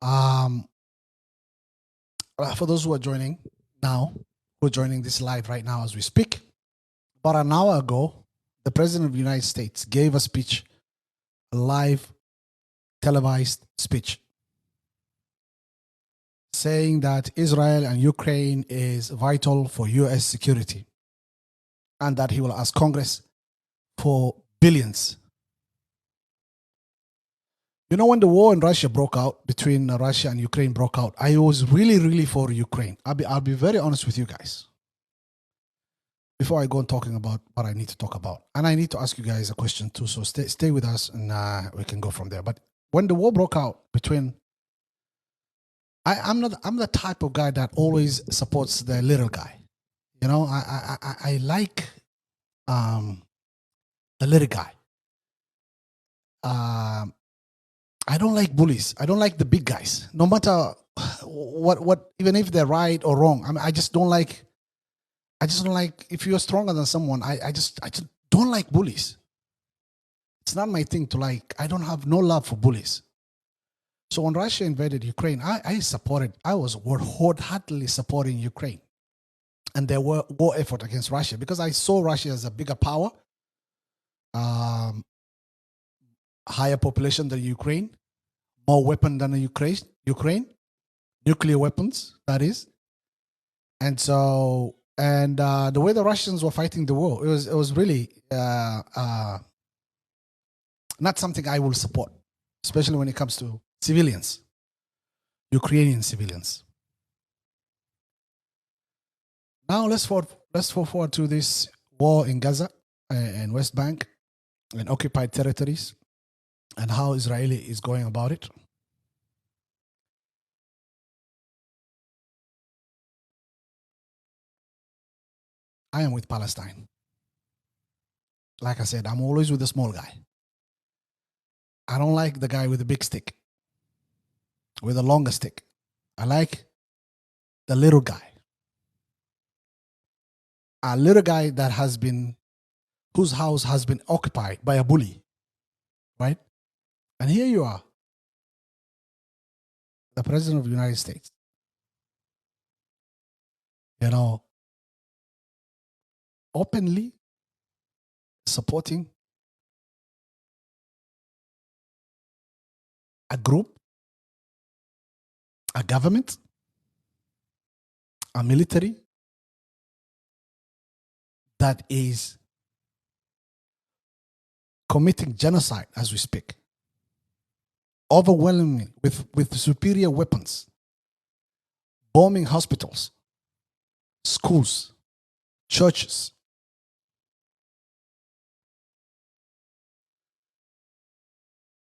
Um, for those who are joining now, who are joining this live right now as we speak, about an hour ago, the President of the United States gave a speech, a live televised speech, saying that Israel and Ukraine is vital for U.S. security and that he will ask Congress for billions. You know, when the war in Russia broke out, between Russia and Ukraine broke out, I was really for Ukraine. I'll be very honest with you guys. Before I go on talking about what I need to talk about, and I need to ask you guys a question too, so stay with us and we can go from there. But when the war broke out between, I'm the type of guy that always supports the little guy. You know, I like the little guy. I don't like bullies. I don't like the big guys. No matter what, even if they're right or wrong. I mean, I just don't like if you're stronger than someone. I just don't like bullies. It's not my thing to like. I don't have no love for bullies. So when Russia invaded Ukraine, I was wholeheartedly supporting Ukraine and their war effort against Russia because I saw Russia as a bigger power, higher population than Ukraine, more weapon than Ukraine, nuclear weapons, that is. And so, the way the Russians were fighting the war, it was really not something I will support, especially when it comes to civilians, Ukrainian civilians. Now let's forward to this war in Gaza and West Bank and occupied territories and how Israel is going about it. I am with Palestine. Like I said, I'm always with the small guy. I don't like the guy with the big stick, with the longer stick. I like the little guy. A little guy that whose house has been occupied by a bully, right? And here you are, the President of the United States, you know, openly supporting a group, a government, a military that is committing genocide as we speak, overwhelmingly with superior weapons, bombing hospitals, schools, churches.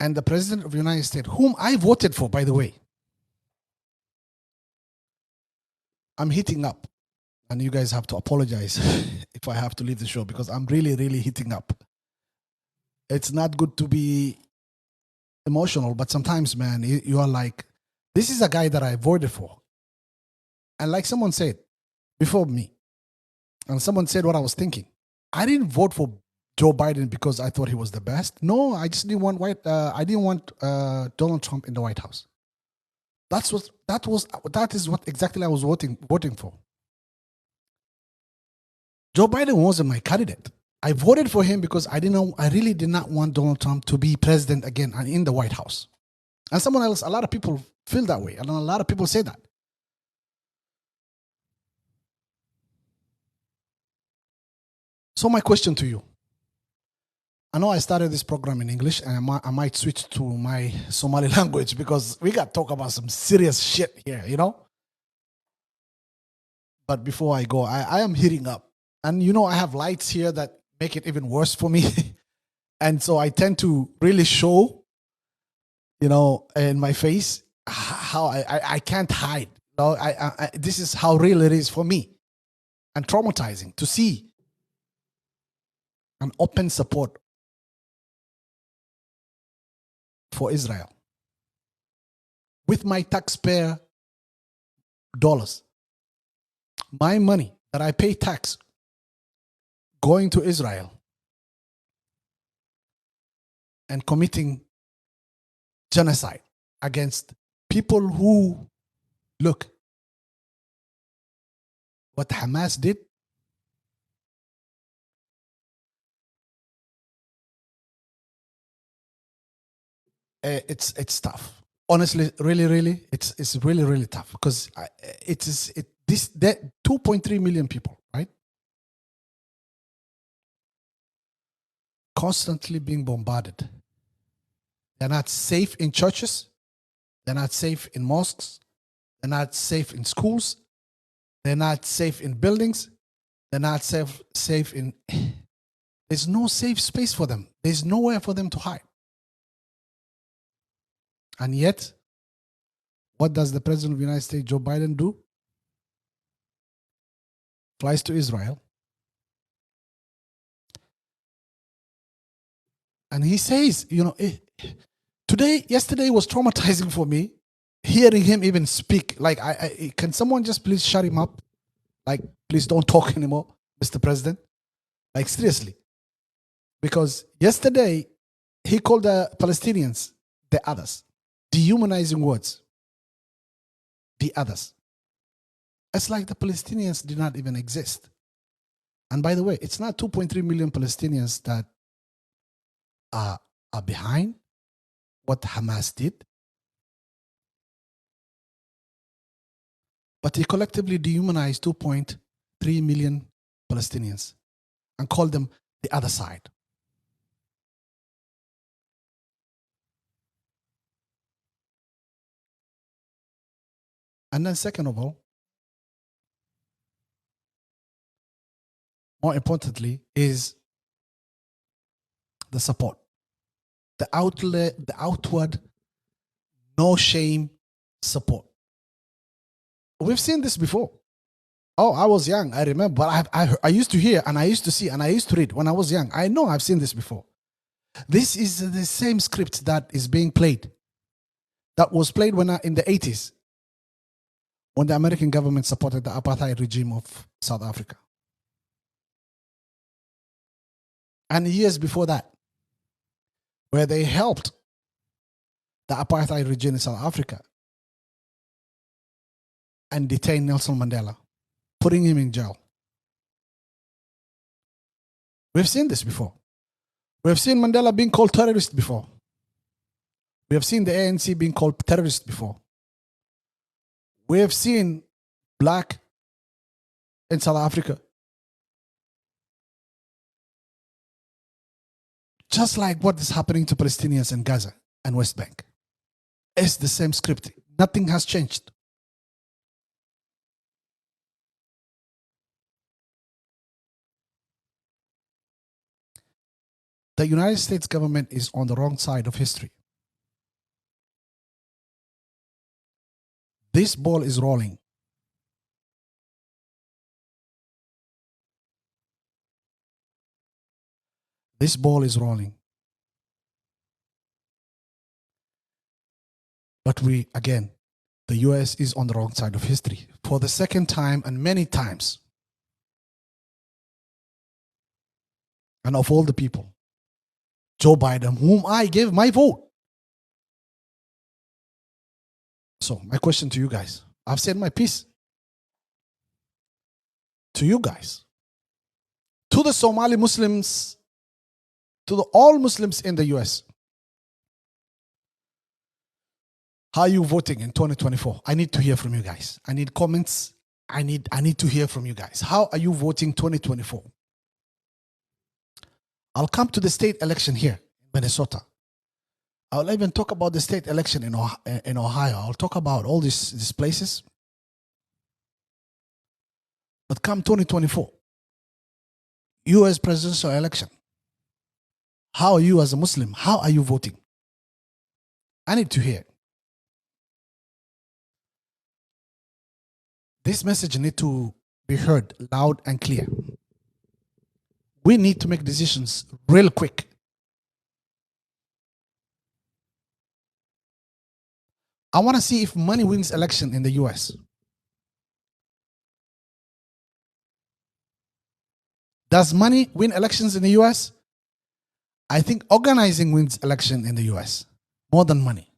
And the President of the United States, whom I voted for, by the way, I'm heating up. And you guys have to apologize if I have to leave the show because I'm really heating up. It's not good to be emotional, but sometimes, man, you are like, this is a guy that I voted for. And like someone said before me, and someone said what I was thinking. I didn't vote for Joe Biden because I thought he was the best. No, I just didn't want I didn't want Donald Trump in the White House. That is what exactly I was voting for. Joe Biden wasn't my candidate. I voted for him because I really did not want Donald Trump to be president again and in the White House. And a lot of people feel that way. And a lot of people say that. So my question to you, I know I started this program in English and I might switch to my Somali language because we got to talk about some serious shit here, you know? But before I go, I am heating up. And you know, I have lights here that make it even worse for me. And so I tend to really show, you know, in my face how I can't hide. You know, this is how real it is for me. And traumatizing to see an open support for Israel with my taxpayer dollars, my money that I pay tax going to Israel and committing genocide against people who look what Hamas did. It's tough. Honestly, really, it's really tough because that 2.3 million people, right? Constantly being bombarded. They're not safe in churches. They're not safe in mosques. They're not safe in schools. They're not safe in buildings. They're not safe in. There's no safe space for them. There's nowhere for them to hide. And yet, what does the President of the United States, Joe Biden, do? Flies to Israel. And he says, yesterday was traumatizing for me, hearing him even speak. Like, can someone just please shut him up? Like, please don't talk anymore, Mr. President. Like, seriously. Because yesterday, he called the Palestinians the others. Dehumanizing words. The others. It's like the Palestinians did not even exist. And by the way, it's not 2.3 million Palestinians that are behind what Hamas did. But he collectively dehumanized 2.3 million Palestinians and called them the other side. And then second of all, more importantly, is the support. The outward, no shame support. We've seen this before. Oh, I was young, I remember. But I used to hear and I used to see and I used to read when I was young. I know I've seen this before. This is the same script that is being played. That was played in the 80s when the American government supported the apartheid regime of South Africa. And years before that, where they helped the apartheid regime in South Africa and detained Nelson Mandela, putting him in jail. We've seen this before. We've seen Mandela being called terrorist before. We have seen the ANC being called terrorist before. We have seen black in South Africa. Just like what is happening to Palestinians in Gaza and West Bank. It's the same script. Nothing has changed. The United States government is on the wrong side of history. This ball is rolling. This ball is rolling. But the US is on the wrong side of history for the second time and many times. And of all the people, Joe Biden, whom I gave my vote. So my question to you guys, I've said my piece. To you guys, to the Somali Muslims, to all Muslims in the US, how are you voting in 2024? I need to hear from you guys. I need comments. I need to hear from you guys. How are you voting 2024? I'll come to the state election here in Minnesota. I'll even talk about the state election in Ohio. I'll talk about all these places. But come 2024, US presidential election, how are you as a Muslim? How are you voting? I need to hear. This message needs to be heard loud and clear. We need to make decisions real quick. I want to see if money wins election in the US. Does money win elections in the US? I think organizing wins election in the US more than money.